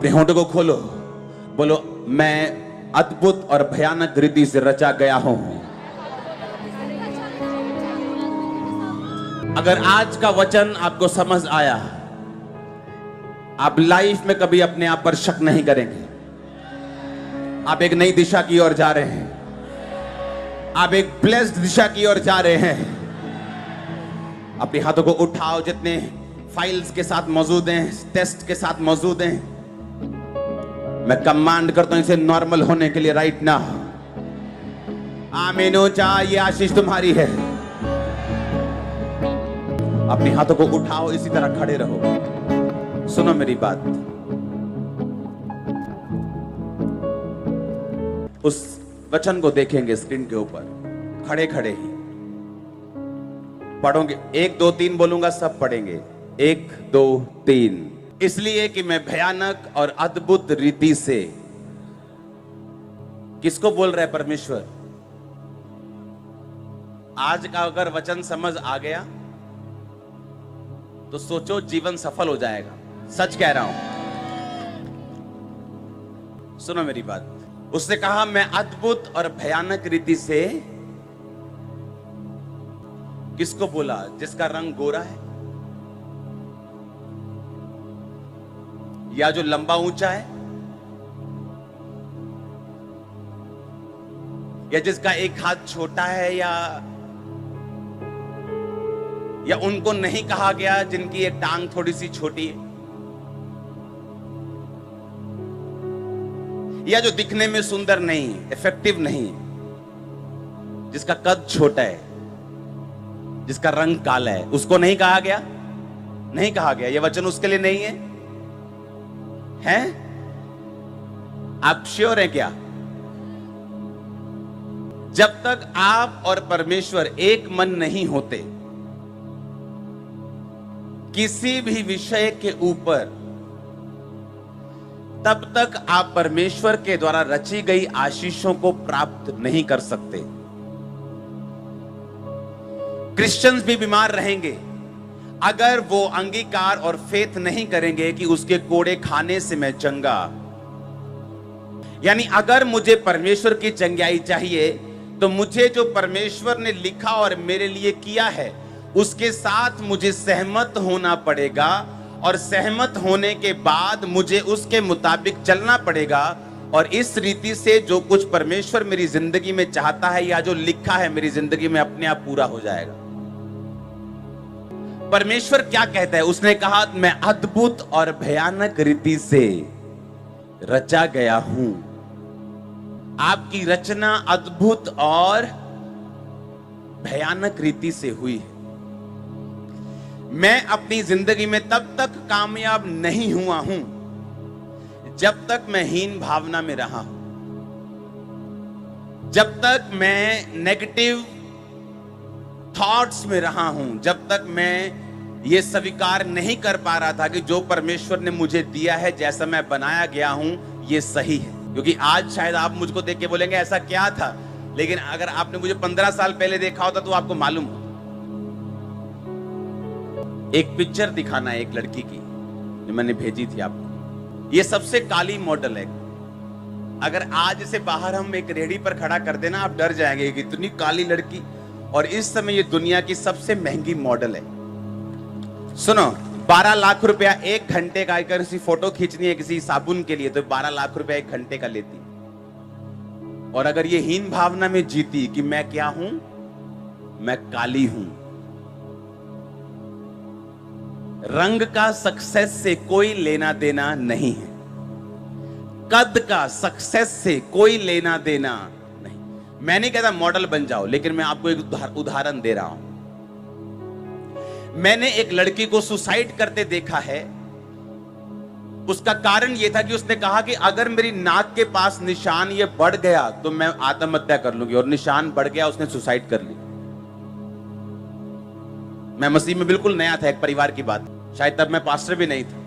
अपने होंठों को खोलो, बोलो मैं अद्भुत और भयानक रीति से रचा गया हूं। अगर आज का वचन आपको समझ आया, आप लाइफ में कभी अपने आप पर शक नहीं करेंगे। आप एक नई दिशा की ओर जा रहे हैं, आप एक ब्लेस्ड दिशा की ओर जा रहे हैं। अपने हाथों को उठाओ, जितने फाइल्स के साथ मौजूद हैं, टेस्ट के साथ मौजूद हैं, मैं कमांड करता हूं इसे नॉर्मल होने के लिए राइट नाउ। आमीन हो जाए, ये आशीष तुम्हारी है। अपने हाथों को उठाओ, इसी तरह खड़े रहो। सुनो मेरी बात, उस वचन को देखेंगे स्क्रीन के ऊपर, खड़े खड़े ही पढ़ोगे। 1 2 3 बोलूंगा, सब पढ़ेंगे। 1 2 3। इसलिए कि मैं भयानक और अद्भुत रीति से, किसको बोल रहा है? परमेश्वर। आज का अगर वचन समझ आ गया तो सोचो जीवन सफल हो जाएगा। सच कह रहा हूं। सुनो मेरी बात। उसने कहा मैं अद्भुत और भयानक रीति से, किसको बोला? जिसका रंग गोरा है, या जो लंबा ऊंचा है, या जिसका एक हाथ छोटा है, या उनको नहीं कहा गया जिनकी एक टांग थोड़ी सी छोटी है, या जो दिखने में सुंदर नहीं, इफेक्टिव नहीं, जिसका कद छोटा है, जिसका रंग काला है, उसको नहीं कहा गया? नहीं कहा गया। यह वचन उसके लिए नहीं है? हैं? आप श्योर हैं क्या? जब तक आप और परमेश्वर एक मन नहीं होते किसी भी विषय के ऊपर, तब तक आप परमेश्वर के द्वारा रची गई आशीषों को प्राप्त नहीं कर सकते। क्रिश्चियंस भी बीमार रहेंगे अगर वो अंगीकार और फेथ नहीं करेंगे कि उसके कोड़े खाने से मैं चंगा। यानी अगर मुझे परमेश्वर की चंगाई चाहिए तो मुझे जो परमेश्वर ने लिखा और मेरे लिए किया है उसके साथ मुझे सहमत होना पड़ेगा, और सहमत होने के बाद मुझे उसके मुताबिक चलना पड़ेगा। और इस रीति से जो कुछ परमेश्वर मेरी जिंदगी में चाहता है या जो लिखा है मेरी जिंदगी में अपने आप पूरा हो जाएगा। परमेश्वर क्या कहता है? उसने कहा मैं अद्भुत और भयानक रीति से रचा गया हूं। आपकी रचना अद्भुत और भयानक रीति से हुई है। मैं अपनी जिंदगी में तब तक कामयाब नहीं हुआ हूं जब तक मैं हीन भावना में रहा हूं, जब तक मैं नेगेटिव थॉट्स में रहा हूं, जब तक मैं ये स्वीकार नहीं कर पा रहा था कि जो परमेश्वर ने मुझे दिया है, जैसा मैं बनाया गया हूं, ये सही है। क्योंकि आज शायद आप मुझको देख के बोलेंगे ऐसा क्या था, लेकिन अगर आपने मुझे 15 साल पहले देखा होता तो आपको मालूम हो। एक पिक्चर दिखाना है एक लड़की की जो मैंने भेजी थी आपको। ये सबसे काली मॉडल है। अगर आज इसे बाहर हम एक रेहड़ी पर खड़ा कर देना, आप डर जाएंगे कि इतनी काली लड़की। और इस समय ये दुनिया की सबसे महंगी मॉडल है। सुनो, 12 लाख रुपया 1 घंटे का, अगर किसी फोटो खींचनी है किसी साबुन के लिए तो 12 लाख रुपया 1 घंटे का लेती। और अगर ये हीन भावना में जीती कि मैं क्या हूं, मैं काली हूं। रंग का सक्सेस से कोई लेना देना नहीं है, कद का सक्सेस से कोई लेना देना नहीं। मैं नहीं कहता मॉडल बन जाओ, लेकिन मैं आपको एक उदाहरण दे रहा हूं। मैंने एक लड़की को सुसाइड करते देखा है। उसका कारण यह था कि उसने कहा कि अगर मेरी नाक के पास निशान ये बढ़ गया तो मैं आत्महत्या कर लूंगी, और निशान बढ़ गया, उसने सुसाइड कर ली। मैं मसीह में बिल्कुल नया था, एक परिवार की बात, शायद तब मैं पास्टर भी नहीं था।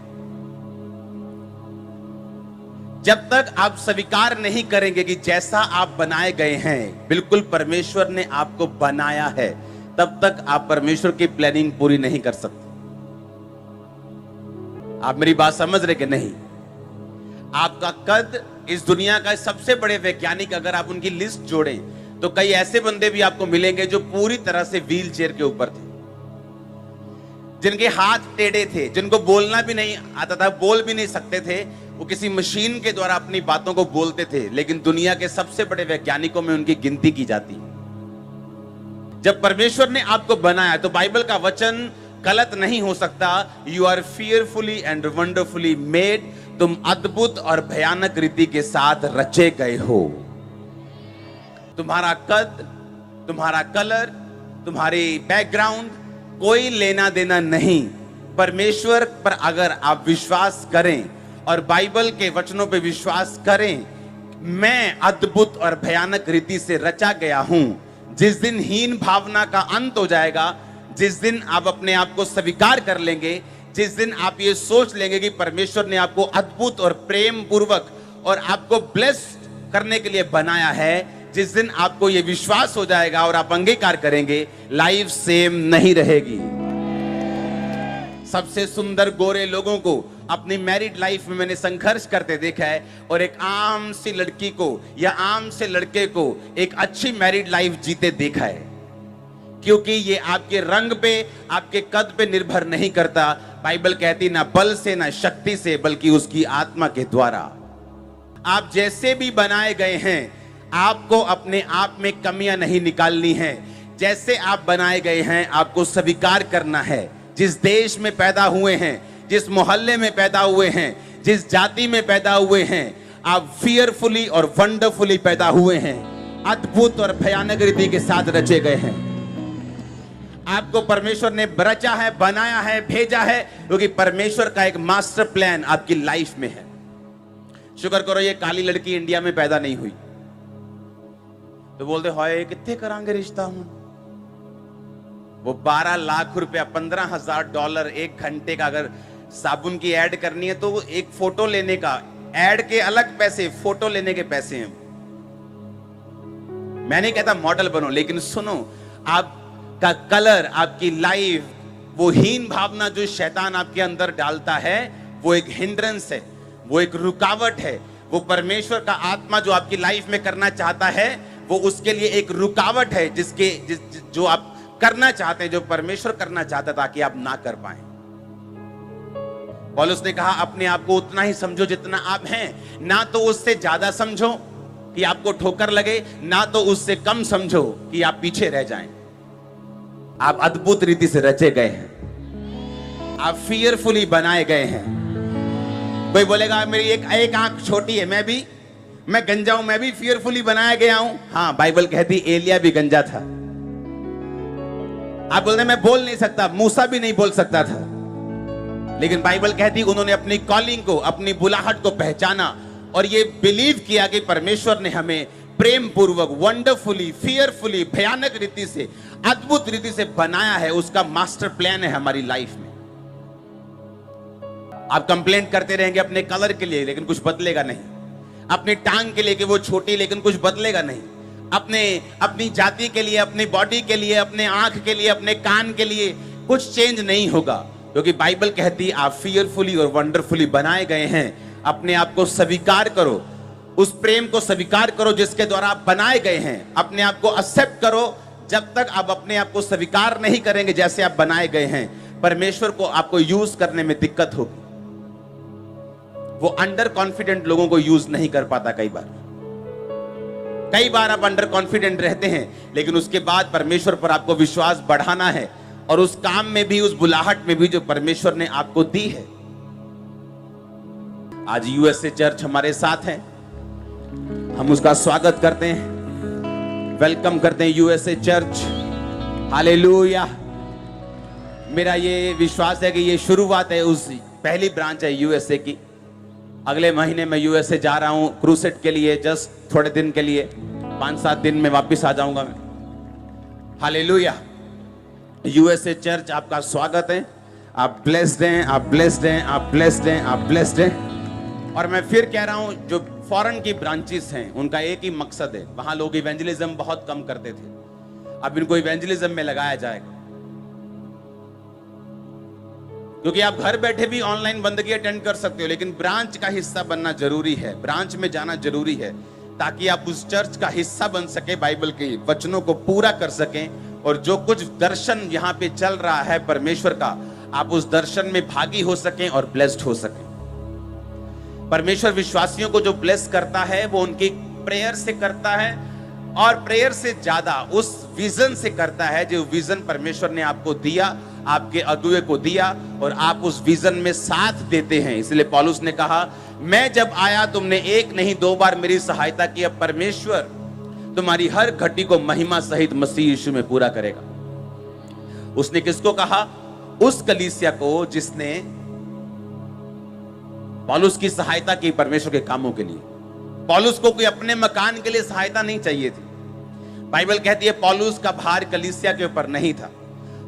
जब तक आप स्वीकार नहीं करेंगे कि जैसा आप बनाए गए हैं बिल्कुल परमेश्वर ने आपको बनाया है, तब तक आप परमेश्वर की प्लानिंग पूरी नहीं कर सकते। आप मेरी बात समझ रहे कि नहीं? आपका कद इस दुनिया का सबसे बड़े वैज्ञानिक अगर आप उनकी लिस्ट जोड़ें तो कई ऐसे बंदे भी आपको मिलेंगे जो पूरी तरह से व्हील चेयर के ऊपर थे, जिनके हाथ टेढ़े थे, जिनको बोलना भी नहीं आता था, बोल भी नहीं सकते थे, वो किसी मशीन के द्वारा अपनी बातों को बोलते थे, लेकिन दुनिया के सबसे बड़े वैज्ञानिकों में उनकी गिनती की जाती है। जब परमेश्वर ने आपको बनाया तो बाइबल का वचन गलत नहीं हो सकता। You are fearfully and wonderfully made, तुम अद्भुत और भयानक रीति के साथ रचे गए हो। तुम्हारा कद, तुम्हारा कलर, तुम्हारी बैकग्राउंड कोई लेना देना नहीं। परमेश्वर पर अगर आप विश्वास करें और बाइबल के वचनों पे विश्वास करें, मैं अद्भुत और भयानक रीति से रचा गया हूं। जिस दिन हीन भावना का अंत हो जाएगा, जिस दिन आप अपने आप को स्वीकार कर लेंगे, जिस दिन आप ये सोच लेंगे कि परमेश्वर ने आपको अद्भुत और प्रेम पूर्वक और आपको ब्लेस करने के लिए बनाया है, जिस दिन आपको ये विश्वास हो जाएगा और आप अंगीकार करेंगे, लाइफ सेम नहीं रहेगी। सबसे सुंदर गोरे लोगों को अपनी मैरिड लाइफ में मैंने संघर्ष करते देखा है और एक आम सी लड़की को या आम से लड़के को एक अच्छी मैरिड लाइफ जीते देखा है, क्योंकि ये आपके रंग पे, आपके कद पे निर्भर नहीं करता। बाइबल कहती ना बल से ना शक्ति से, बल्कि उसकी आत्मा के द्वारा। आप जैसे भी बनाए गए हैं, आपको अपने आप में कमियां नहीं निकालनी है। जैसे आप बनाए गए हैं आपको स्वीकार करना है। जिस देश में पैदा हुए हैं, जिस मोहल्ले में पैदा हुए हैं, जिस जाति में पैदा हुए हैं, आप फियरफुली और वंडरफुली पैदा हुए हैं। अद्भुत और भयानक रीति के साथ रचे गए हैं। आपको परमेश्वर ने रचा है, बनाया है, भेजा है, क्योंकि परमेश्वर का एक मास्टर प्लान आपकी लाइफ में है। शुक्र करो ये काली लड़की इंडिया में पैदा नहीं हुई तो बोलते हाय कितने करांगे रिश्ता हूं। वो 12 लाख रुपया, $15,000 एक घंटे का अगर साबुन की ऐड करनी है तो वो एक फोटो लेने का, ऐड के अलग पैसे, फोटो लेने के पैसे हैं। मैं नहीं कहता मॉडल बनो, लेकिन सुनो, आपका कलर, आपकी लाइफ, वो हीन भावना जो शैतान आपके अंदर डालता है, वो एक हिंड्रेंस है, वो एक रुकावट है। वो परमेश्वर का आत्मा जो आपकी लाइफ में करना चाहता है, वो उसके लिए एक रुकावट है, जो आप करना चाहते हैं, जो परमेश्वर करना चाहता ताकि आप ना कर पाए। पौलुस ने कहा अपने आप को उतना ही समझो जितना आप हैं, ना तो उससे ज्यादा समझो कि आपको ठोकर लगे, ना तो उससे कम समझो कि आप पीछे रह जाएं। आप अद्भुत रीति से रचे गए हैं, आप फियरफुली बनाए गए हैं। कोई बोलेगा मेरी एक आंख छोटी है, मैं गंजा हूं, मैं भी फियरफुली बनाया गया हूं। हाँ, बाइबल कहती एलिया भी गंजा था। आप बोलते मैं बोल नहीं सकता, मूसा भी नहीं बोल सकता था, लेकिन बाइबल कहती उन्होंने अपनी कॉलिंग को, अपनी बुलाहट को पहचाना और ये बिलीव किया कि परमेश्वर ने हमें प्रेम पूर्वक, वंडरफुली, फियरफुली, भयानक रीति से, अद्भुत रीति से बनाया है। उसका मास्टर प्लान है हमारी लाइफ में। आप कंप्लेंट करते रहेंगे अपने कलर के लिए, लेकिन कुछ बदलेगा नहीं। अपनी टांग के लिए कि वो छोटी, लेकिन कुछ बदलेगा नहीं। अपनी जाति के लिए, अपनी बॉडी के लिए, अपने आंख के लिए, अपने कान के लिए कुछ चेंज नहीं होगा, क्योंकि बाइबल कहती आप फियरफुली और वंडरफुली बनाए गए हैं। अपने आप को स्वीकार करो, उस प्रेम को स्वीकार करो जिसके द्वारा आप बनाए गए हैं। अपने आप को एक्सेप्ट करो। जब तक आप अपने आप को स्वीकार नहीं करेंगे जैसे आप बनाए गए हैं, परमेश्वर को आपको यूज करने में दिक्कत होगी। वो अंडर कॉन्फिडेंट लोगों को यूज नहीं कर पाता। कई बार आप अंडर कॉन्फिडेंट रहते हैं, लेकिन उसके बाद परमेश्वर पर आपको विश्वास बढ़ाना है और उस काम में भी, उस बुलाहट में भी जो परमेश्वर ने आपको दी है। आज यूएसए चर्च हमारे साथ है, हम उसका स्वागत करते हैं, वेलकम करते हैं यूएसए चर्च। हालेलुया। मेरा ये विश्वास है कि ये शुरुआत है, उस पहली ब्रांच है यूएसए की। अगले महीने मैं यूएसए जा रहा हूं क्रूसेड के लिए, जस्ट थोड़े दिन के लिए, 5-7 दिन में वापस आ जाऊंगा मैं। हालेलुया। यूएसए चर्च आपका स्वागत है। आप ब्लेस्ड हैं, आप ब्लेस्ड हैं, आप ब्लेस्ड हैं, आप ब्लेस्ड हैं। और मैं फिर कह रहा हूं, जो फॉरेन की ब्रांचेस हैं उनका एक ही मकसद है। वहां लोग इवेंजलिज्म बहुत कम करते थे, अब इनको इवेंजलिज्म में लगाया जाएगा, क्योंकि आप घर बैठे भी ऑनलाइन बंदगी अटेंड कर सकते हो, लेकिन ब्रांच का हिस्सा बनना जरूरी है, ब्रांच में जाना जरूरी है, ताकि आप उस चर्च का हिस्सा बन सके, बाइबल के वचनों को पूरा कर सकें, और जो कुछ दर्शन यहाँ पे चल रहा है परमेश्वर का, आप उस दर्शन में भागी हो सकें और ब्लेस्ड हो सकें। परमेश्वर विश्वासियों को जो ब्लेस करता है वो उनकी प्रेयर से करता है, और प्रेयर से ज्यादा उस विजन से करता है जो विजन परमेश्वर ने आपको दिया, आपके अगुए को दिया, और आप उस विजन में साथ देते हैं। इसलिए पौलुस ने कहा, मैं जब आया तुमने एक नहीं 2 बार मेरी सहायता की, अब परमेश्वर तुम्हारी हर घटी को महिमा सहित मसीह यीशु में पूरा करेगा। उसने किसको कहा? उस कलीसिया को जिसने पौलुस की सहायता की परमेश्वर के कामों के लिए। पौलुस को कोई अपने मकान के लिए सहायता नहीं चाहिए थी। बाइबल कहती है पौलुस का भार कलीसिया के ऊपर नहीं था।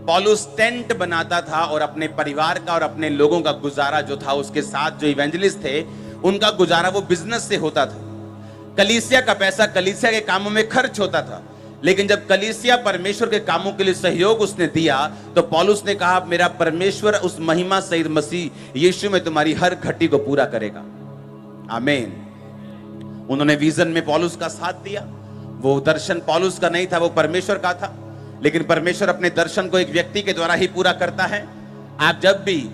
पौलुस टेंट बनाता था और अपने परिवार का और अपने लोगों का गुजारा जो था, उसके साथ जो इवेंजलिस्ट थे उनका गुजारा वो बिजनेस से होता था। कलीसिया का पैसा कलीसिया के कामों में खर्च होता था, लेकिन जब कलीसिया परमेश्वर के कामों के लिए सहयोग उसने दिया, तो पौलुस ने कहा, मेरा परमेश्वर उस महिमा सहित मसीह यीशु में तुम्हारी हर घटी को पूरा करेगा। आमीन। उन्होंने विजन में पौलुस का साथ दिया। वो दर्शन पौलुस का नहीं था, वो परमेश्वर का था, लेकिन परमेश्वर अपने दर्शन को एक व्यक्ति के द्वारा ही पूरा करता है। आप जब भी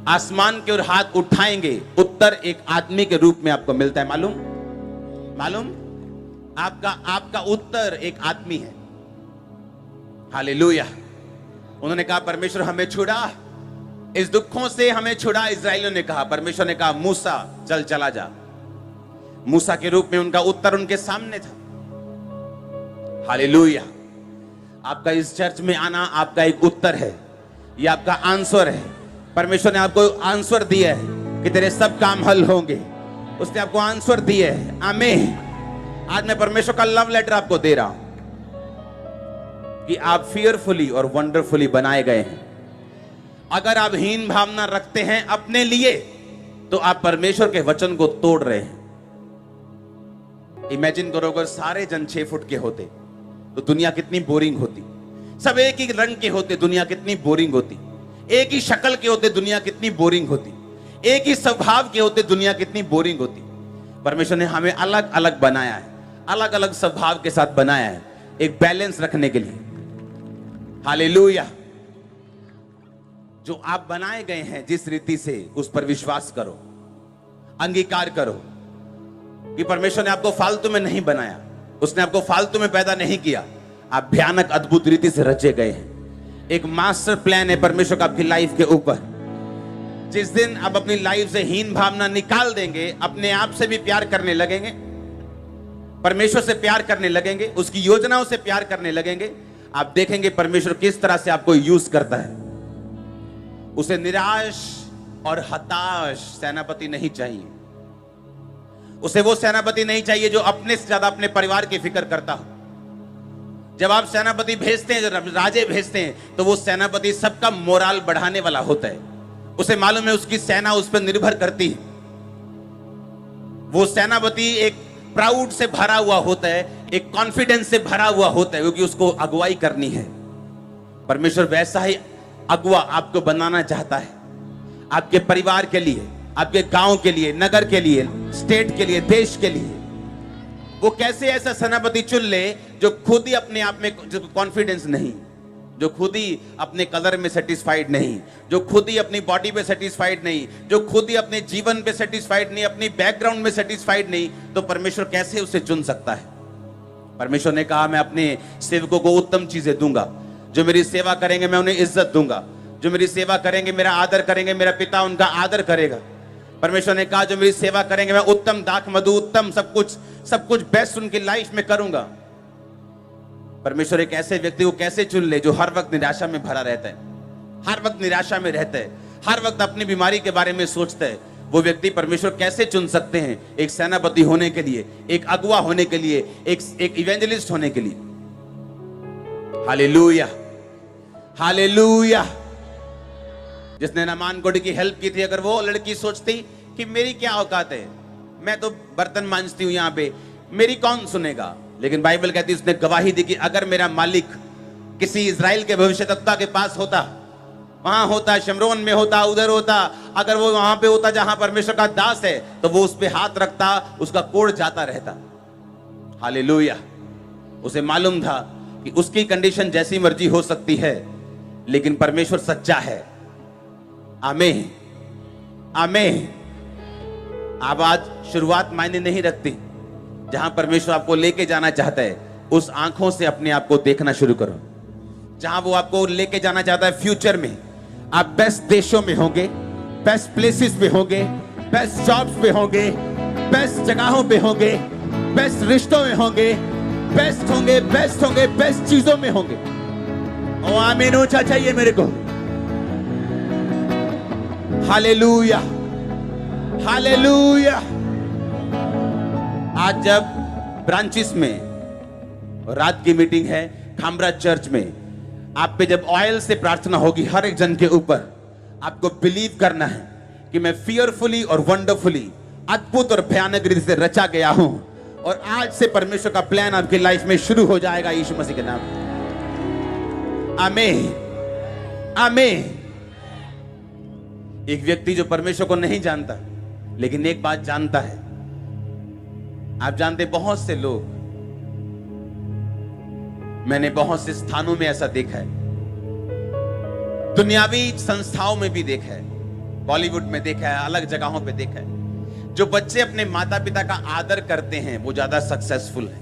आसमान की ओर हाथ उठाएंगे, उत्तर एक आदमी के रूप में आपको मिलता है। मालूम आपका उत्तर एक आदमी है। हालेलुया। उन्होंने कहा, परमेश्वर हमें छुड़ा, इस दुखों से हमें छुड़ा। इस्राएलियों ने कहा, परमेश्वर ने कहा, मूसा चल चला जा। मूसा के रूप में उनका उत्तर उनके सामने था। हालेलुया। आपका इस चर्च में आना आपका एक उत्तर है, ये आपका आंसर है। परमेश्वर ने आपको आंसर दिया है कि तेरे सब काम हल होंगे। उसने आपको आंसर दिया है। आमीन। आज मैं परमेश्वर का लव लेटर आपको दे रहा हूं कि आप fearfully और वंडरफुली बनाए गए हैं। अगर आप हीन भावना रखते हैं अपने लिए, तो आप परमेश्वर के वचन को तोड़ रहे हैं। इमेजिन करो, अगर सारे जन 6 फुट के होते तो दुनिया कितनी बोरिंग होती। सब एक ही रंग के होते, दुनिया कितनी बोरिंग होती। एक ही शक्ल के होते, दुनिया कितनी बोरिंग होती। एक ही स्वभाव के होते, दुनिया कितनी बोरिंग होती। परमेश्वर ने हमें अलग अलग बनाया है, अलग अलग स्वभाव के साथ बनाया है, एक बैलेंस रखने के लिए। हालेलुया। जो आप बनाए गए हैं जिस रीति से, उस पर विश्वास करो, अंगीकार करो कि परमेश्वर ने आपको फालतू में नहीं बनाया, उसने आपको फालतू में पैदा नहीं किया। आप भयानक अद्भुत रीति से रचे गए हैं। एक मास्टर प्लान है परमेश्वर का आपकी लाइफ के ऊपर। जिस दिन आप अपनी लाइफ से हीन भावना निकाल देंगे, अपने आप से भी प्यार करने लगेंगे, परमेश्वर से प्यार करने लगेंगे, उसकी योजनाओं से प्यार करने लगेंगे, आप देखेंगे परमेश्वर किस तरह से आपको यूज करता है। उसे निराश और हताश सेनापति नहीं चाहिए। उसे वो सेनापति नहीं चाहिए जो अपने से ज्यादा अपने परिवार की फिक्र करता हो। जब आप सेनापति भेजते हैं, जब राजे भेजते हैं, तो वो सेनापति सबका मोराल बढ़ाने वाला होता है। उसे मालूम है उसकी सेना उस पर निर्भर करती है। वो सेनापति एक प्राउड से भरा हुआ होता है, एक कॉन्फिडेंस से भरा हुआ होता है, क्योंकि उसको अगुवाई करनी है। परमेश्वर वैसा ही अगुवा आपको बनाना चाहता है, आपके परिवार के लिए, आपके गांव के लिए, नगर के लिए, स्टेट के लिए, देश के लिए। वो कैसे ऐसा सेनापति चुन ले जो खुद ही अपने आप में कॉन्फिडेंस नहीं, जो खुद ही अपने कलर में सेटिस्फाइड नहीं, जो खुद ही अपनी बॉडी पे सेटिस्फाइड नहीं, जो खुद ही अपने जीवन पे सेटिस्फाइड नहीं, अपनी बैकग्राउंड में सेटिस्फाइड नहीं, तो परमेश्वर कैसे उसे चुन सकता है? परमेश्वर ने कहा, मैं अपने सेवकों को उत्तम चीजें दूंगा। जो मेरी सेवा करेंगे मैं उन्हें इज्जत दूंगा। जो मेरी सेवा करेंगे मेरा आदर करेंगे, मेरा पिता उनका आदर करेगा। परमेश्वर ने कहा, जो मेरी सेवा करेंगे मैं उत्तम दाख मधु, उत्तम सब कुछ बेस्ट उनकी लाइफ में करूंगा। परमेश्वर एक ऐसे व्यक्ति को कैसे चुन ले जो हर वक्त निराशा में भरा रहता है, हर वक्त निराशा में रहता है, हर वक्त अपनी बीमारी के बारे में सोचता है। वो व्यक्ति परमेश्वर कैसे चुन सकते हैं? एक सेनापति होने के लिए, एक अगुवा होने के लिए, एक इवेंजलिस्ट होने के लिए। Hallelujah, hallelujah. जिसने नामान कोड़ी की हेल्प की थी, अगर वो लड़की सोचती कि मेरी क्या औकात है, मैं तो बर्तन मांजती हूं यहां पे, मेरी कौन सुनेगा, लेकिन बाइबल कहती है उसने गवाही दी कि अगर मेरा मालिक किसी इजराइल के भविष्यवक्ता के पास होता वहां होता, शमरोन में होता, उधर होता, अगर वो वहां पे होता जहां परमेश्वर का दास है, तो वो उस पे हाथ रखता, उसका कोढ़ जाता रहता। हालेलुया। उसे मालूम था कि उसकी कंडीशन जैसी मर्जी हो सकती है, लेकिन परमेश्वर सच्चा है। आमीन, आमीन। अब आज शुरुआत मायने नहीं रखती। जहां परमेश्वर आपको लेके जाना चाहता है, उस आंखों से अपने आप को देखना शुरू करो। जहां वो आपको लेके जाना चाहता है फ्यूचर में, आप बेस्ट देशों में होंगे, बेस्ट प्लेसेस में होंगे, बेस्ट जॉब्स पे होंगे, बेस्ट जगहों पे होंगे, बेस्ट रिश्तों में होंगे, बेस्ट होंगे, बेस्ट होंगे, बेस्ट चीजों में होंगे। ओ आमीन ऊंचा चाहिए मेरे को। Hallelujah, hallelujah. आज जब ब्रांचेस में रात की मीटिंग है खामरा चर्च में, आप पे जब ऑयल से प्रार्थना होगी हर एक जन के ऊपर, आपको बिलीव करना है कि मैं फियरफुली और वंडरफुली, अद्भुत और भयानक रीति से रचा गया हूं, और आज से परमेश्वर का प्लान आपकी लाइफ में शुरू हो जाएगा यीशु मसीह के नाम। आमीन, आमीन। एक व्यक्ति जो परमेश्वर को नहीं जानता, लेकिन एक बात जानता है। आप जानते, बहुत से लोग, मैंने बहुत से स्थानों में ऐसा देखा है, दुनियावी संस्थाओं में भी देखा है, बॉलीवुड में देखा है, अलग जगहों पे देखा है, जो बच्चे अपने माता पिता का आदर करते हैं वो ज्यादा सक्सेसफुल है,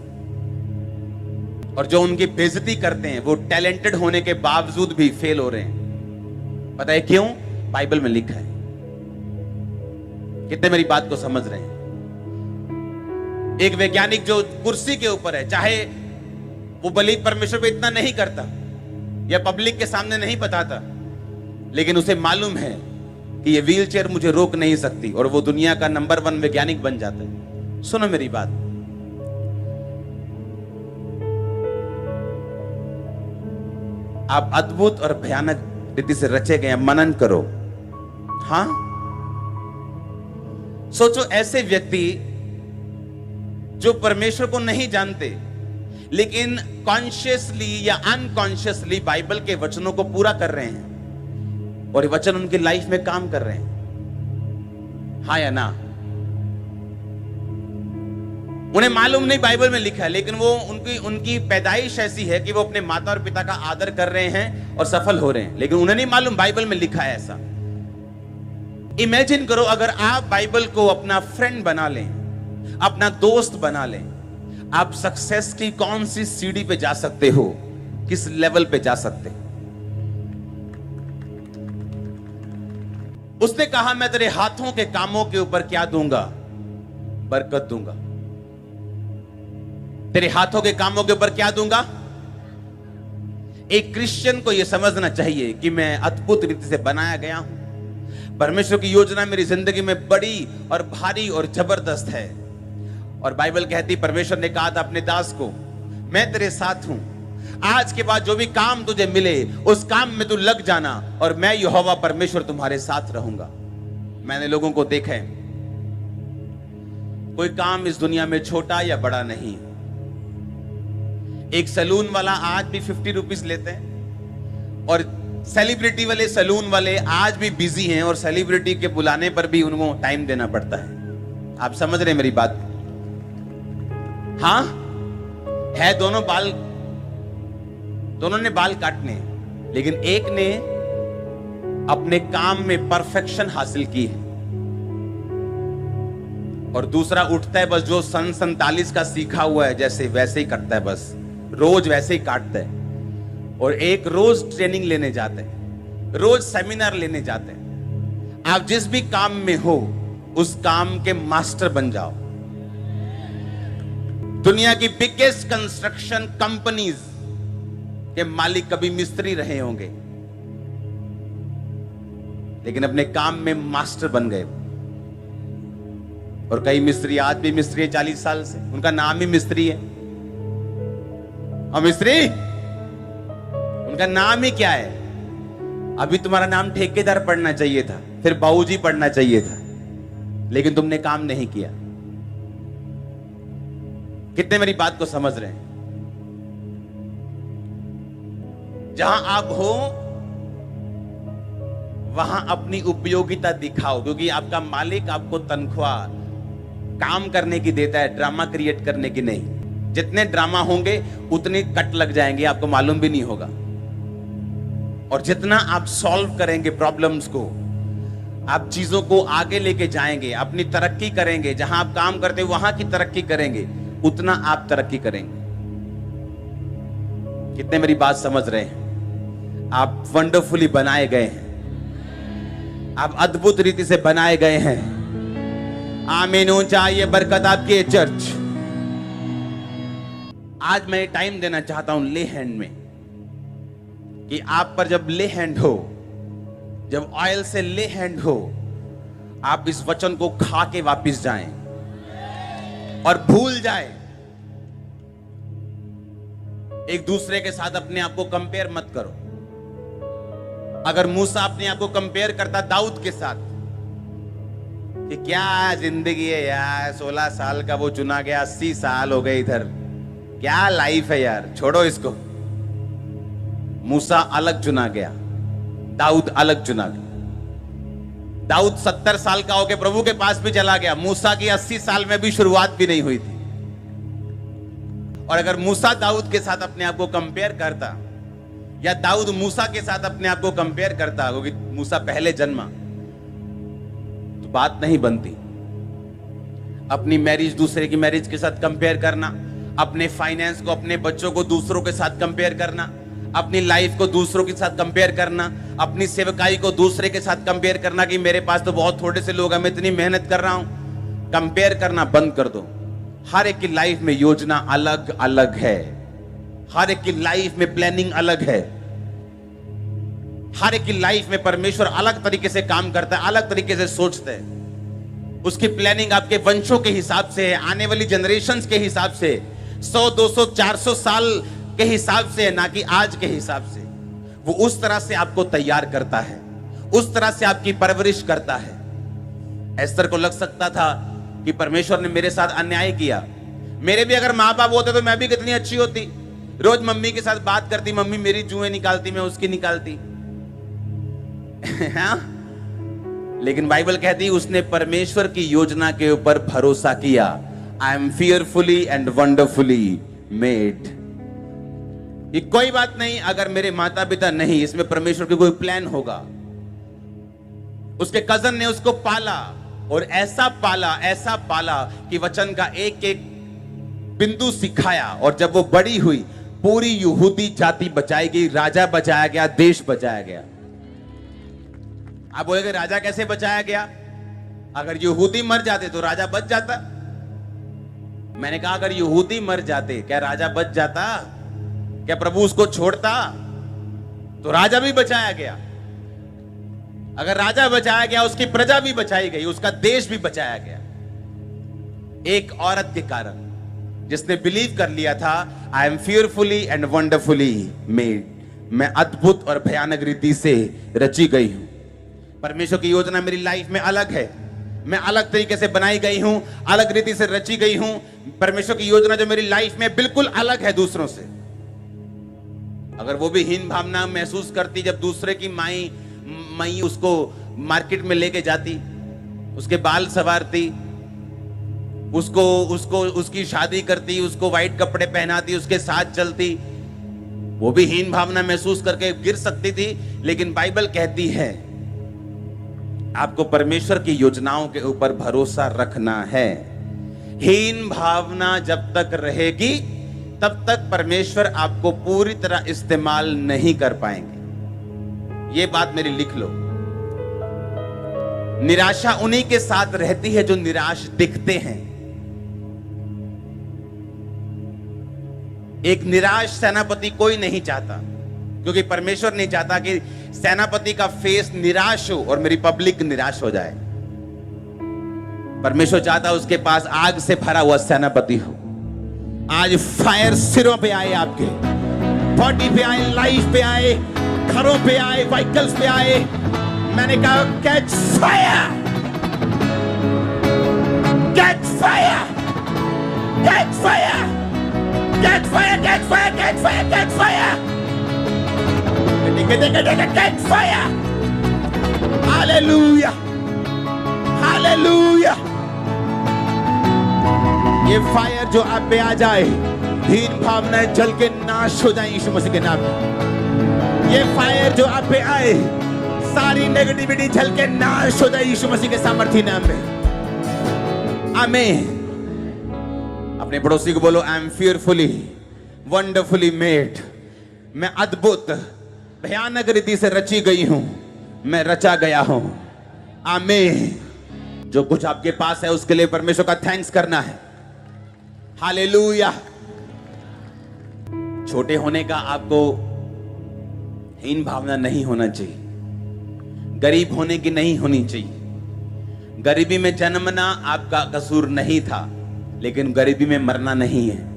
और जो उनकी बेइज्जती करते हैं वो टैलेंटेड होने के बावजूद भी फेल हो रहे हैं। पता है क्यों? बाइबल में लिखा है। कितने मेरी बात को समझ रहे हैं? एक वैज्ञानिक जो कुर्सी के ऊपर है, चाहे वो बिलीव परमेश्वर पे इतना नहीं करता या पब्लिक के सामने नहीं बताता, लेकिन उसे मालूम है कि ये व्हीलचेयर मुझे रोक नहीं सकती, और वो दुनिया का नंबर 1 वैज्ञानिक बन जाता है। सुनो मेरी बात, आप अद्भुत और भयानक रीति से रचे गए, मनन करो। हां, सोचो ऐसे व्यक्ति जो परमेश्वर को नहीं जानते, लेकिन कॉन्शियसली या अनकॉन्शियसली बाइबल के वचनों को पूरा कर रहे हैं, और ये वचन उनकी लाइफ में काम कर रहे हैं। हाँ या ना? उन्हें मालूम नहीं बाइबल में लिखा है, लेकिन वो उनकी पैदाइश ऐसी है कि वो अपने माता और पिता का आदर कर रहे हैं और सफल हो रहे हैं, लेकिन उन्हें नहीं मालूम बाइबल में लिखा है ऐसा। इमेजिन करो, अगर आप बाइबल को अपना फ्रेंड बना लें, अपना दोस्त बना लें, आप सक्सेस की कौन सी सीढ़ी पे जा सकते हो, किस लेवल पे जा सकते। उसने कहा, मैं तेरे हाथों के कामों के ऊपर क्या दूंगा? बरकत दूंगा। तेरे हाथों के कामों के ऊपर क्या दूंगा? एक क्रिश्चियन को यह समझना चाहिए कि मैं अद्भुत रीति से बनाया गया हूं। परमेश्वर की योजना मेरी जिंदगी में बड़ी और भारी और जबरदस्त है, और बाइबल कहती, परमेश्वर ने कहा था अपने दास को, मैं तेरे साथ हूं, आज के बाद जो भी काम तुझे मिले उस काम में तू लग जाना, और मैं यहोवा परमेश्वर तुम्हारे साथ रहूंगा। मैंने लोगों को देखा है, कोई काम इस दुनिया में छोटा या बड़ा नहीं। एक सैलून वाला आज भी 50 रुपीज लेते हैं, और सेलिब्रिटी वाले सैलून वाले आज भी बिजी हैं, और सेलिब्रिटी के बुलाने पर भी उनको टाइम देना पड़ता है। आप समझ रहे हैं मेरी बात? हाँ, है दोनों ने बाल काटने, लेकिन एक ने अपने काम में परफेक्शन हासिल की है, और दूसरा उठता है बस जो सन 47 का सीखा हुआ है जैसे वैसे ही करता है, बस रोज वैसे ही काटता है। और एक रोज ट्रेनिंग लेने जाते हैं, रोज सेमिनार लेने जाते हैं। आप जिस भी काम में हो उस काम के मास्टर बन जाओ। दुनिया की बिगेस्ट कंस्ट्रक्शन कंपनीज के मालिक कभी मिस्त्री रहे होंगे, लेकिन अपने काम में मास्टर बन गए। और कई मिस्त्री आज भी मिस्त्री है 40 साल से, उनका नाम ही मिस्त्री है। और मिस्त्री, उनका नाम ही क्या है? अभी तुम्हारा नाम ठेकेदार पढ़ना चाहिए था, फिर बाबूजी पढ़ना चाहिए था, लेकिन तुमने काम नहीं किया। कितने मेरी बात को समझ रहे हैं? जहां आप हो वहां अपनी उपयोगिता दिखाओ, क्योंकि आपका मालिक आपको तनख्वाह काम करने की देता है, ड्रामा क्रिएट करने की नहीं। जितने ड्रामा होंगे उतने कट लग जाएंगे, आपको मालूम भी नहीं होगा। और जितना आप सॉल्व करेंगे प्रॉब्लम्स को, आप चीजों को आगे लेके जाएंगे, अपनी तरक्की करेंगे, जहां आप काम करते हैं वहां की तरक्की करेंगे, उतना आप तरक्की करेंगे। कितने मेरी बात समझ रहे हैं? आप वंडरफुली बनाए गए हैं, आप अद्भुत रीति से बनाए गए हैं। आमीन हो चाहिए बरकत आपकी चर्च। आज मैं टाइम देना चाहता हूं ले हैंड में, कि आप पर जब ले हैंड हो, जब ऑयल से ले हैंड हो, आप इस वचन को खा के वापिस जाएं और भूल जाएं। एक दूसरे के साथ अपने आप को कंपेयर मत करो। अगर मूसा अपने आप को कंपेयर करता दाऊद के साथ कि क्या जिंदगी है यार, 16 साल का वो चुना गया, 80 साल हो गए इधर, क्या लाइफ है यार, छोड़ो इसको। मूसा अलग चुना गया, दाऊद अलग चुना गया। दाऊद 70 साल का होकर प्रभु के पास भी चला गया, मूसा की 80 साल में भी शुरुआत भी नहीं हुई थी। और अगर मूसा दाऊद के साथ अपने आप को कंपेयर करता, या दाऊद मूसा के साथ अपने आप को कंपेयर करता, क्योंकि मूसा पहले जन्मा, तो बात नहीं बनती। अपनी मैरिज दूसरे की मैरिज के साथ कंपेयर करना, अपने फाइनेंस को, अपने बच्चों को दूसरों के साथ कंपेयर करना, अपनी लाइफ को दूसरों के साथ कंपेयर करना, अपनी सेवकाई को दूसरे के साथ कंपेयर करना कि मेरे पास तो बहुत थोड़े से लोग हैं, मैं इतनी मेहनत कर रहा हूं। कंपेयर करना बंद कर दो। हर एक की लाइफ में योजना अलग अलग है, हर एक की लाइफ में प्लानिंग अलग है, हर एक की लाइफ में परमेश्वर अलग तरीके से काम करता है, अलग तरीके से सोचता है। उसकी प्लानिंग आपके वंशों के हिसाब से है, आने वाली जनरेशंस के हिसाब से, 100, 200, 400 साल के हिसाब से है, ना कि आज के हिसाब से। वो उस तरह से आपको तैयार करता है, उस तरह से आपकी परवरिश करता है। एस्तर को लग सकता था कि परमेश्वर ने मेरे साथ अन्याय किया, मेरे भी अगर माँ बाप होते तो मैं भी कितनी अच्छी होती, रोज मम्मी के साथ बात करती, मम्मी मेरी जुएं निकालती, मैं उसकी निकालती। हाँ? लेकिन बाइबल कहती है उसने परमेश्वर की योजना के ऊपर भरोसा किया। I am fearfully and wonderfully made। ये कोई बात नहीं अगर मेरे माता पिता नहीं, इसमें परमेश्वर की कोई प्लान होगा। उसके कजन ने उसको पाला, और ऐसा पाला कि वचन का एक एक बिंदु सिखाया। और जब वो बड़ी हुई, पूरी यहूदी जाति बचाई गई, राजा बचाया गया, देश बचाया गया। आप बोलेंगे राजा कैसे बचाया गया? अगर यहूदी मर जाते तो राजा बच जाता। मैंने कहा अगर यहूदी मर जाते क्या राजा बच जाता? क्या प्रभु उसको छोड़ता? तो राजा भी बचाया गया। अगर राजा बचाया गया, उसकी प्रजा भी बचाई गई, उसका देश भी बचाया गया। एक औरत के कारण, जिसने बिलीव कर लिया था I am fearfully and wonderfully made, मैं अद्भुत और भयानक रीति से रची गई हूं। परमेश्वर की योजना मेरी लाइफ में अलग है, मैं अलग तरीके से बनाई गई हूं, अलग रीति से रची गई हूं। परमेश्वर की योजना जो मेरी लाइफ में बिल्कुल अलग है दूसरों से। अगर वो भी हीन भावना महसूस करती जब दूसरे की माई उसको मार्केट में लेके जाती, उसके बाल संवारती, उसकी शादी करती, उसको व्हाइट कपड़े पहनाती, उसके साथ चलती, वो भी हीन भावना महसूस करके गिर सकती थी। लेकिन बाइबल कहती है आपको परमेश्वर की योजनाओं के ऊपर भरोसा रखना है। हीन भावना जब तक रहेगी तब तक परमेश्वर आपको पूरी तरह इस्तेमाल नहीं कर पाएंगे। ये बात मेरी लिख लो। निराशा उन्हीं के साथ रहती है जो निराश दिखते हैं। एक निराश सेनापति कोई नहीं चाहता, क्योंकि परमेश्वर नहीं चाहता कि सेनापति का फेस निराश हो और मेरी पब्लिक निराश हो जाए। परमेश्वर चाहता उसके पास आग से भरा हुआ सेनापति हो। आज फायर सिरों पे आए, आपके बॉडी पे आए, लाइफ पे आए, घरों पे आए, व्हीकल्स पे आए। मैंने कहा catch fire, catch fire, catch fire, catch fire, catch fire, catch fire, catch fire, catch fire. Hallelujah, hallelujah. ये फायर जो आप पे आ जाए, हीन भावनाएं जल के नाश हो जाए यीशु मसीह के नाम में। ये फायर जो आप पे आए, सारी नेगेटिविटी जल के नाश हो जाए यीशु मसीह के सामर्थ्य नाम में। आमीन। अपने पड़ोसी को बोलो, I am fearfully, wonderfully made। मैं अद्भुत, भयानक रीति से रची गई हूं, मैं रचा गया हूं। आमीन। जो कुछ आपके पास है उसके लिए परमेश्वर का थैंक्स करना है। हालेलुया। छोटे होने का आपको हीन भावना नहीं होना चाहिए, गरीब होने की नहीं होनी चाहिए। गरीबी में जन्मना आपका कसूर नहीं था, लेकिन गरीबी में मरना नहीं है।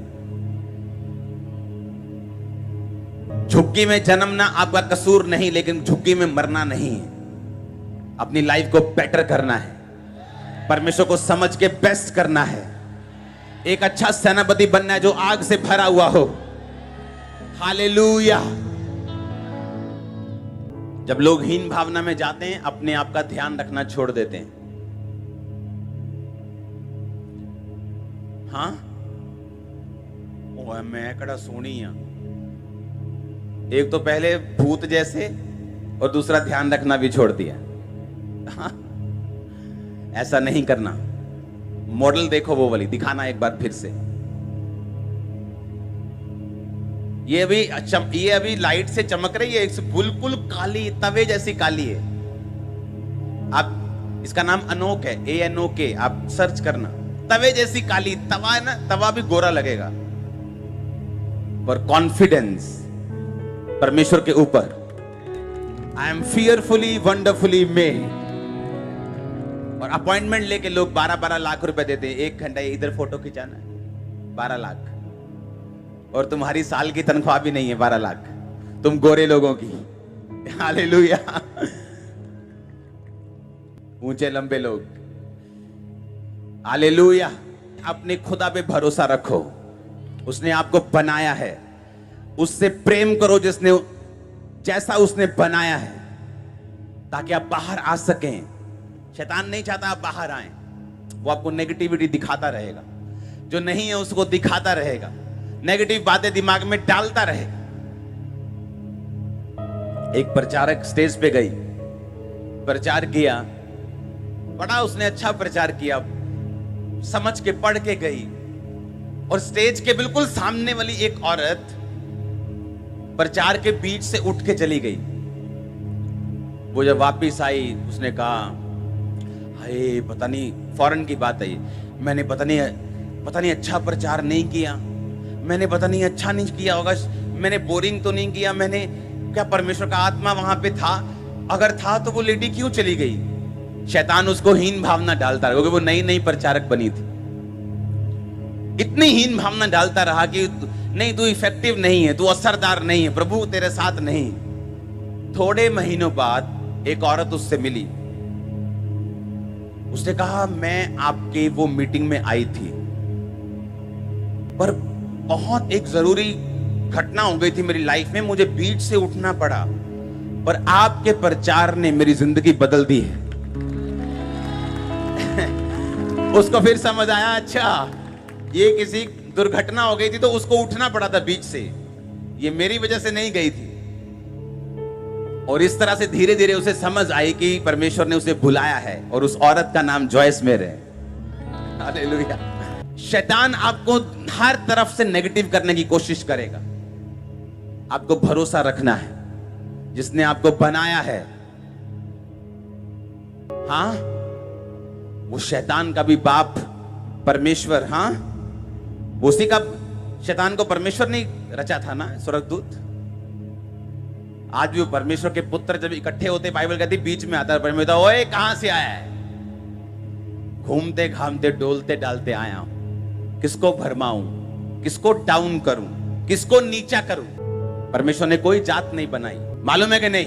झुग्गी में जन्मना आपका कसूर नहीं, लेकिन झुग्गी में मरना नहीं है। अपनी लाइफ को बेटर करना है, परमेश्वर को समझ के बेस्ट करना है, एक अच्छा सेनापति बनना है जो आग से भरा हुआ हो। हालेलुया। जब लोग हीन भावना में जाते हैं, अपने आप का ध्यान रखना छोड़ देते हैं। हाँ, ओए मैं कड़ा सोनी है। एक तो पहले भूत जैसे, और दूसरा ध्यान रखना भी छोड़ दिया। हाँ? ऐसा नहीं करना। मॉडल देखो वो वाली, दिखाना एक बार फिर से। ये अभी लाइट से चमक रही है, बिल्कुल काली, तवे जैसी काली है। आप इसका नाम अनोक है, ANOK, आप सर्च करना। तवे जैसी काली, तवा है ना, तवा भी गोरा लगेगा। पर कॉन्फिडेंस परमेश्वर के ऊपर, I am fearfully, wonderfully made। और अपॉइंटमेंट लेके लोग 12-12 लाख रुपए देते हैं, 1 घंटा इधर फोटो खिंचाना है, 12 लाख। और तुम्हारी साल की तनख्वाह भी नहीं है 12 लाख, तुम गोरे लोगों की। हालेलुया। ऊंचे लंबे लोग। हालेलुया। अपने खुदा पे भरोसा रखो, उसने आपको बनाया है। उससे प्रेम करो जैसा उसने बनाया है, ताकि आप बाहर आ सकें। शैतान नहीं चाहता आप बाहर आए, वो आपको नेगेटिविटी दिखाता रहेगा, जो नहीं है उसको दिखाता रहेगा, नेगेटिव बातें दिमाग में डालता रहेगा। एक प्रचारक स्टेज पे गई, प्रचार किया, बड़ा उसने अच्छा प्रचार किया, समझ के पढ़ के गई, और स्टेज के बिल्कुल सामने वाली एक औरत प्रचार के बीच से उठ के चली गई। वो जब वापस आई, उसने कहा, हाय पता नहीं, फौरन की बात है, मैंने पता नहीं अच्छा प्रचार नहीं किया, मैंने पता नहीं अच्छा नहीं किया होगा, मैंने बोरिंग तो नहीं किया, मैंने क्या परमेश्वर का आत्मा वहां पे था? अगर था तो वो लेडी क्यों चली गई? शैतान उसको हीन भावना डालता रहा, क्योंकि वो नई प्रचारक बनी थी। इतनी हीन भावना डालता रहा कि नहीं, तू इफेक्टिव नहीं है, तू असरदार नहीं है, प्रभु तेरे साथ नहीं। थोड़े महीनों बाद एक औरत उससे मिली, उसने कहा, मैं आपके वो मीटिंग में आई थी, पर बहुत एक जरूरी घटना हो गई थी मेरी लाइफ में, मुझे बीच से उठना पड़ा, पर आपके प्रचार ने मेरी जिंदगी बदल दी है। उसको फिर समझ आया, अच्छा ये किसी दुर्घटना हो गई थी तो उसको उठना पड़ा था बीच से, ये मेरी वजह से नहीं गई थी। और इस तरह से धीरे धीरे उसे समझ आई कि परमेश्वर ने उसे बुलाया है, और उस औरत का नाम जॉयस मेयर है। हालेलुया। शैतान आपको हर तरफ से नेगेटिव करने की कोशिश करेगा। आपको भरोसा रखना है जिसने आपको बनाया है। हाँ, वो शैतान का भी बाप परमेश्वर, हाँ उसी का, शैतान को परमेश्वर ने रचा था ना, स्वर्गदूत। आज भी वो परमेश्वर के पुत्र जब इकट्ठे होते, बाइबल कहती बीच में आता है परमेश्वर, ओए कहां से आया है? घूमते घामते डोलते डालते आया हूं, किसको भरमाऊं, किसको डाउन करूं, किसको नीचा करूं। परमेश्वर ने कोई जात नहीं बनाई, मालूम है कि नहीं?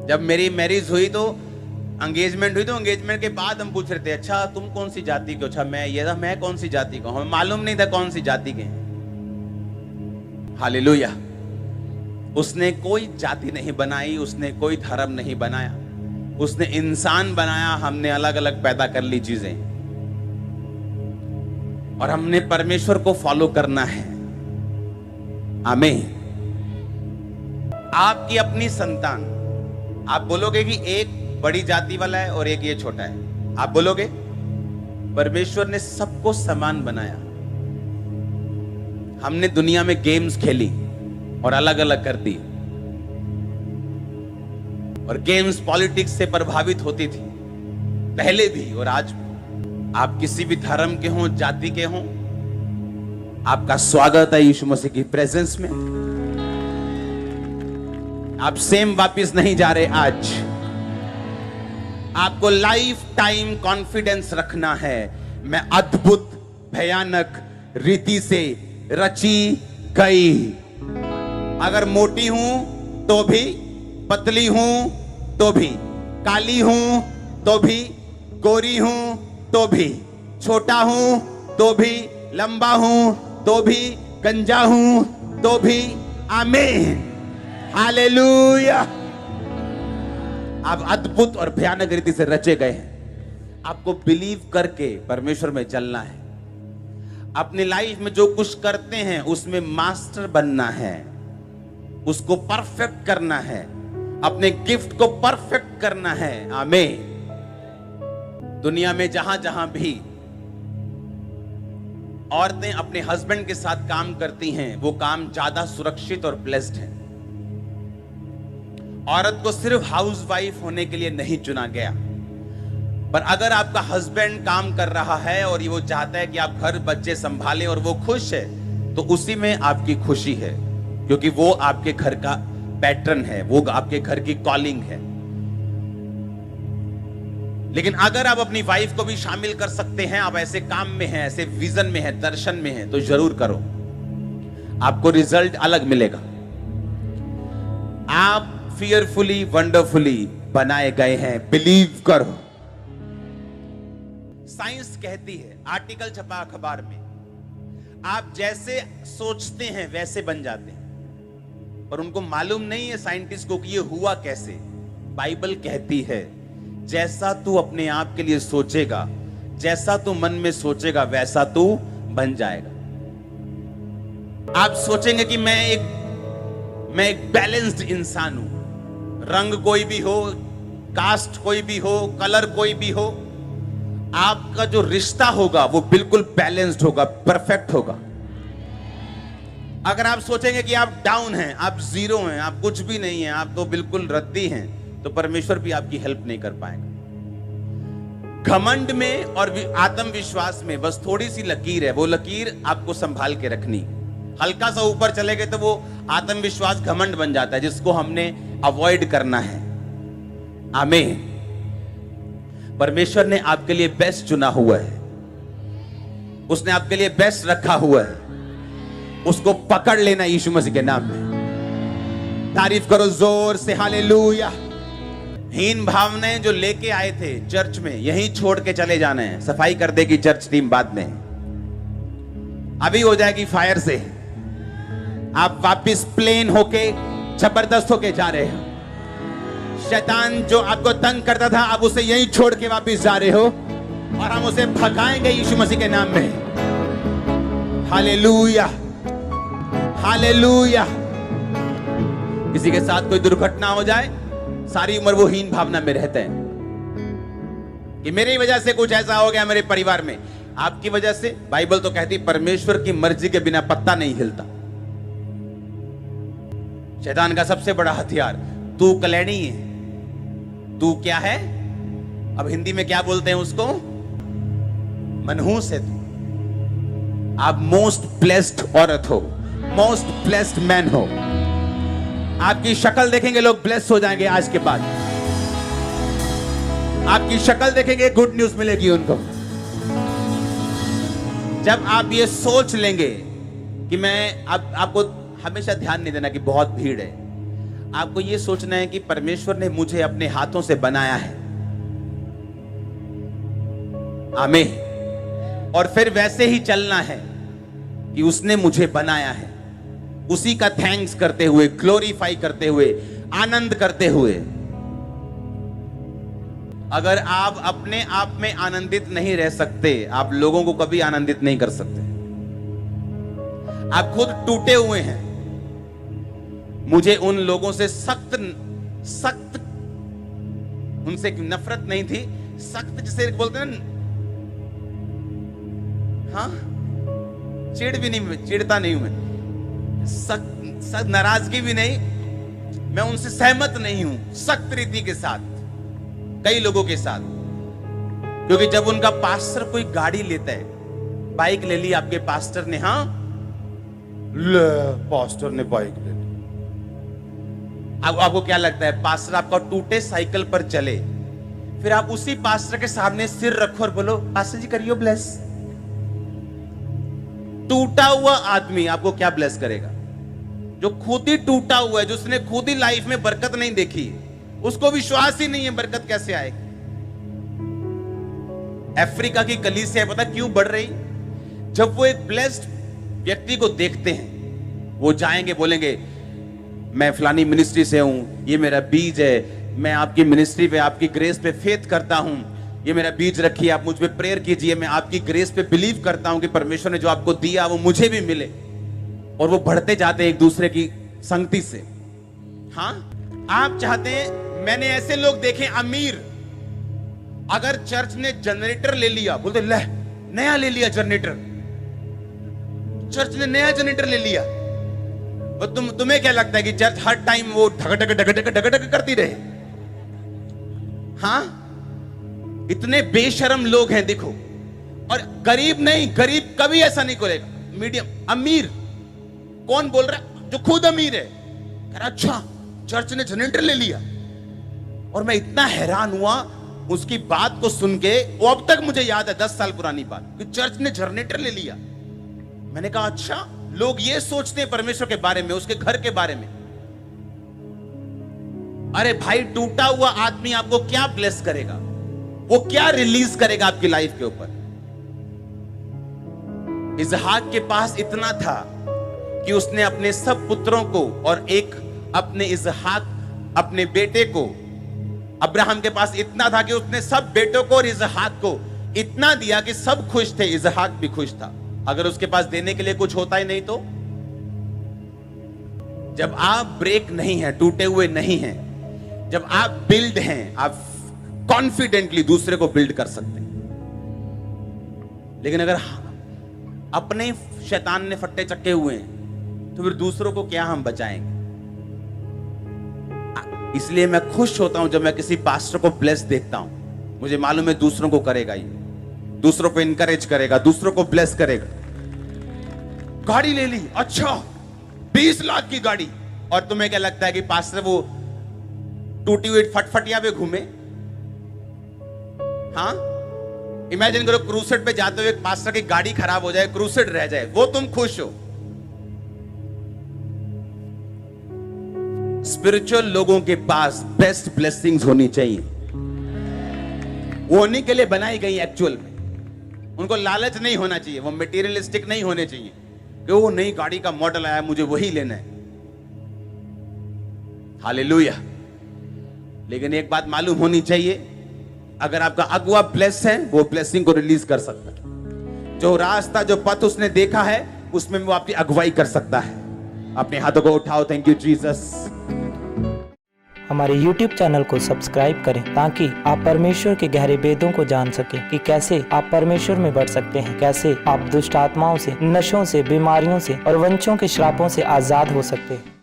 जब मेरी मैरिज हुई तो एंगेजमेंट हुई, तो एंगेजमेंट के बाद हम पूछ रहे थे, अच्छा तुम कौन सी जाति के? अच्छा मैं ये था, मैं कौन सी जाति का? हमें मालूम नहीं था कौन सी जाति के। हालेलुया। उसने कोई जाति नहीं बनाई, उसने कोई धर्म नहीं बनाया, उसने इंसान बनाया, हमने अलग अलग पैदा कर ली चीजें, और हमने परमेश्वर को फॉलो करना है। आमीन। आपकी अपनी संतान, आप बोलोगे कि एक बड़ी जाति वाला है और एक ये छोटा है, आप बोलोगे? परमेश्वर ने सबको समान बनाया। हमने दुनिया में गेम्स खेली और अलग अलग कर दी, और गेम्स पॉलिटिक्स से प्रभावित होती थी पहले भी और आज भी। आप किसी भी धर्म के हों, जाति के हों, आपका स्वागत है यीशु मसीह की प्रेजेंस में। आप सेम वापस नहीं जा रहे। आज आपको लाइफ टाइम कॉन्फिडेंस रखना है। मैं अद्भुत भयानक रीति से रची गई। अगर मोटी हूं तो भी, पतली हूं तो भी, काली हूं तो भी, गोरी हूं तो भी, छोटा हूं तो भी, लंबा हूं तो भी, गंजा हूं तो भी। आमीन, हालेलुया। आप अद्भुत और भयानक रीति से रचे गए हैं। आपको बिलीव करके परमेश्वर में चलना है। अपनी लाइफ में जो कुछ करते हैं उसमें मास्टर बनना है, उसको परफेक्ट करना है, अपने गिफ्ट को परफेक्ट करना है। आमीन। दुनिया में जहां जहां भी औरतें अपने हस्बैंड के साथ काम करती हैं, वो काम ज्यादा सुरक्षित और ब्लेस्ड है। औरत को सिर्फ हाउसवाइफ होने के लिए नहीं चुना गया, पर अगर आपका हस्बैंड काम कर रहा है और ये वो चाहता है कि आप घर बच्चे संभालें और वो खुश है, तो उसी में आपकी खुशी है, क्योंकि वो आपके घर का पैटर्न है, वो आपके घर की कॉलिंग है। लेकिन अगर आप अपनी वाइफ को भी शामिल कर सकते हैं, आप ऐसे काम में हैं, ऐसे विजन में हैं, दर्शन में हैं, तो जरूर करो, आपको रिजल्ट अलग मिलेगा। आप फियरफुली वंडरफुली बनाए गए हैं, बिलीव करो। साइंस कहती है, आर्टिकल छपा अखबार में, आप जैसे सोचते हैं वैसे बन जाते हैं, पर उनको मालूम नहीं है साइंटिस्ट को कि ये हुआ कैसे। बाइबल कहती है, जैसा तू अपने आप के लिए सोचेगा, जैसा तू मन में सोचेगा, वैसा तू बन जाएगा। आप सोचेंगे कि मैं एक बैलेंस्ड इंसान हूं, रंग कोई भी हो, कास्ट कोई भी हो, कलर कोई भी हो, आपका जो रिश्ता होगा वो बिल्कुल बैलेंस्ड होगा, परफेक्ट होगा। अगर आप सोचेंगे कि आप डाउन हैं, आप जीरो हैं, आप कुछ भी नहीं हैं, आप तो बिल्कुल रद्दी हैं, तो परमेश्वर भी आपकी हेल्प नहीं कर पाएगा। घमंड में और आत्मविश्वास में बस थोड़ी सी लकीर है, वो लकीर आपको संभाल के रखनी। हल्का सा ऊपर चले गए तो वो आत्मविश्वास घमंड बन जाता है, जिसको हमने अवॉइड करना है। आमीन। परमेश्वर ने आपके लिए बेस्ट चुना हुआ है, उसने आपके लिए बेस्ट रखा हुआ है, उसको पकड़ लेना यीशु मसीह के नाम में। तारीफ करो जोर से, हालेलुया। हीन भावनाएं जो लेके आए थे चर्च में, यहीं छोड़ के चले जाना है। सफाई कर देगी चर्च टीम बाद में, अभी हो जाएगी फायर से। आप वापस प्लेन होके, जबरदस्त होके जा रहे हो। शैतान जो आपको तंग करता था, आप उसे यहीं छोड़ के वापस जा रहे हो, और हम उसे भगाएंगे यीशु मसीह के नाम में। Hallelujah, hallelujah. किसी के साथ कोई दुर्घटना हो जाए, सारी उम्र वो हीन भावना में रहते हैं कि मेरी वजह से कुछ ऐसा हो गया मेरे परिवार में। आपकी वजह से, बाइबल तो कहती परमेश्वर की मर्जी के बिना पत्ता नहीं हिलता। शैतान का सबसे बड़ा हथियार, तू कलैनी है, तू क्या है, अब हिंदी में क्या बोलते हैं उसको, मनहूस है तू। आप मोस्ट ब्लेस्ड औरत हो, मोस्ट ब्लेस्ड मैन हो। आपकी शक्ल देखेंगे लोग ब्लेस्ड हो जाएंगे। आज के बाद आपकी शक्ल देखेंगे, गुड न्यूज मिलेगी उनको। जब आप ये सोच लेंगे कि मैं, आपको हमेशा ध्यान नहीं देना कि बहुत भीड़ है, आपको ये सोचना है कि परमेश्वर ने मुझे अपने हाथों से बनाया है। आमीन। और फिर वैसे ही चलना है कि उसने मुझे बनाया है, उसी का थैंक्स करते हुए, ग्लोरीफाई करते हुए, आनंद करते हुए। अगर आप अपने आप में आनंदित नहीं रह सकते, आप लोगों को कभी आनंदित नहीं कर सकते। आप खुद टूटे हुए हैं। मुझे उन लोगों से सख्त उनसे नफरत नहीं थी, सख्त जिसे बोलते हैं ना, हाँ, चिढ़ भी नहीं, चिढ़ता नहीं हूं मैं, सख्त नाराजगी भी नहीं, मैं उनसे सहमत नहीं हूं सख्त रीति के साथ, कई लोगों के साथ। क्योंकि जब उनका पास्टर कोई गाड़ी लेता है, बाइक ले ली आपके पास्टर ने, हाँ ले पास्टर ने बाइक ले ली, आपको क्या लगता है पास्टर आपका टूटे साइकिल पर चले, फिर आप उसी पास्टर के सामने सिर रखो और बोलो पास्टर जी करियो ब्लेस। टूटा हुआ आदमी आपको क्या ब्लेस करेगा? जो खुद ही टूटा हुआ है, जो उसने खुद ही लाइफ में बरकत नहीं देखी, उसको विश्वास ही नहीं है बरकत कैसे आएगी। अफ्रीका की कलीसिया पता क्यों बढ़ रही? जब वो एक ब्लेस्ड व्यक्ति को देखते हैं, वो जाएंगे बोलेंगे मैं फलानी मिनिस्ट्री से हूं, ये मेरा बीज है, मैं आपकी मिनिस्ट्री पे, आपकी ग्रेस पे फेथ करता हूं, ये मेरा बीज रखिए, आप मुझ पे प्रेयर कीजिए, मैं आपकी ग्रेस पे बिलीव करता हूं कि परमेश्वर ने जो आपको दिया वो मुझे भी मिले। और वो बढ़ते जाते हैं एक दूसरे की संगति से। हाँ, आप चाहते हैं, मैंने ऐसे लोग देखे अमीर, अगर चर्च ने जनरेटर ले लिया, बोलते ले नया ले लिया जनरेटर, चर्च ने नया जनरेटर ले लिया, और तुम्हें क्या लगता है कि चर्च हर टाइम वो ढक करती रहे? हाँ, इतने बेशर्म लोग हैं देखो। और गरीब नहीं, गरीब कभी ऐसा नहीं करेगा, मीडियम, अमीर। कौन बोल रहा है? जो खुद अमीर है, कह रहा अच्छा चर्च ने जनरेटर ले लिया। और मैं इतना हैरान हुआ उसकी बात को सुन के, वो अब तक मुझे याद है 10 साल पुरानी बात, कि चर्च ने जनरेटर ले लिया। मैंने कहा अच्छा, लोग ये सोचते हैं परमेश्वर के बारे में, उसके घर के बारे में। अरे भाई, टूटा हुआ आदमी आपको क्या ब्लेस करेगा? वो क्या रिलीज करेगा आपकी लाइफ के ऊपर? इसहाक के पास इतना था कि उसने अपने सब पुत्रों को और एक अपने इसहाक अपने बेटे को, अब्राहम के पास इतना था कि उसने सब बेटों को और इसहाक को इतना दिया कि सब खुश थे, इसहाक भी खुश था। अगर उसके पास देने के लिए कुछ होता ही नहीं तो? जब आप ब्रेक नहीं है, टूटे हुए नहीं हैं, जब आप बिल्ड हैं, आप कॉन्फिडेंटली दूसरे को बिल्ड कर सकते हैं। लेकिन अगर अपने शैतान ने फट्टे चक्के हुए हैं, तो फिर दूसरों को क्या हम बचाएंगे? इसलिए मैं खुश होता हूं जब मैं किसी पास्टर को ब्लेस देखता हूं। मुझे मालूम है दूसरों को करेगा, ये दूसरों को इनकरेज करेगा, दूसरों को ब्लेस करेगा। गाड़ी ले ली, अच्छा 20 लाख की गाड़ी, और तुम्हें क्या लगता है कि पास्टर वो टूटी हुई फटफटिया पे घूमे? हाँ, इमेजिन करो क्रूसेड पे जाते हुए पास्टर की गाड़ी खराब हो जाए, क्रूसेड रह जाए, वो तुम खुश हो? स्पिरिचुअल लोगों के पास बेस्ट ब्लेसिंग्स होनी चाहिए। वो होने के लिए बनाई गई एक्चुअल में। उनको लालच नहीं होना चाहिए, वो मटेरियलिस्टिक नहीं होने चाहिए कि वो नई गाड़ी का मॉडल आया मुझे वही लेना है। हालेलुया। लेकिन एक बात मालूम होनी चाहिए, अगर आपका अगुआ ब्लेस है, वो ब्लेसिंग को रिलीज कर सकता है। जो रास्ता, जो पथ उसने देखा है, उसमें वो आपकी अगुवाई कर सकता है। अपने हाथों को उठाओ, थैंक यू जीसस। हमारे YouTube चैनल को सब्सक्राइब करें ताकि आप परमेश्वर के गहरे भेदों को जान सकें कि कैसे आप परमेश्वर में बढ़ सकते हैं, कैसे आप दुष्ट आत्माओं से, नशों से, बीमारियों से और वंशों के श्रापों से आजाद हो सकते हैं।